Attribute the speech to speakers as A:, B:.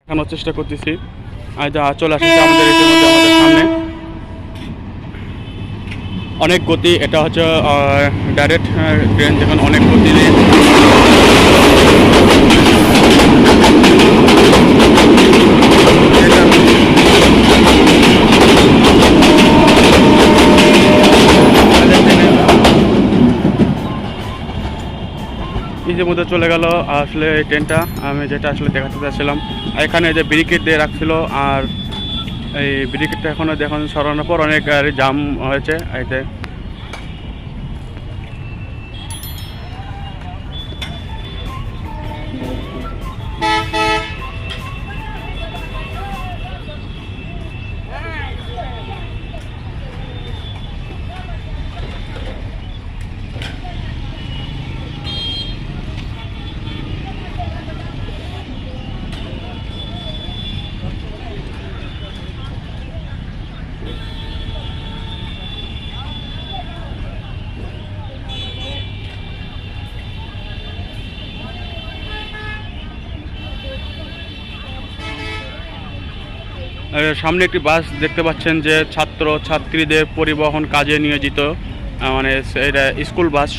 A: দেখানোর চেষ্টা করতেছি। যা চলে আসছে আমাদের ইতিমধ্যে আমাদের সামনে, অনেক গতি। এটা হচ্ছে ডাইরেক্ট ট্রেন, যেখানে অনেক গতি দিয়ে ইতিমধ্যে চলে গেল আসলে এই ট্রেনটা। আমি যেটা আসলে দেখাতে চাচ্ছিলাম, এখানে যে ব্যারিকেড দিয়ে রাখছিল, আর এই ব্যারিকেডটা এখনও দেখুন সরানোর পর অনেক গাড়ি জাম হয়েছে। এতে সামনে একটি বাস দেখতে পাচ্ছেন, যে ছাত্র ছাত্রীদের পরিবহন কাজে নিয়োজিত, মানে এটা স্কুল বাস।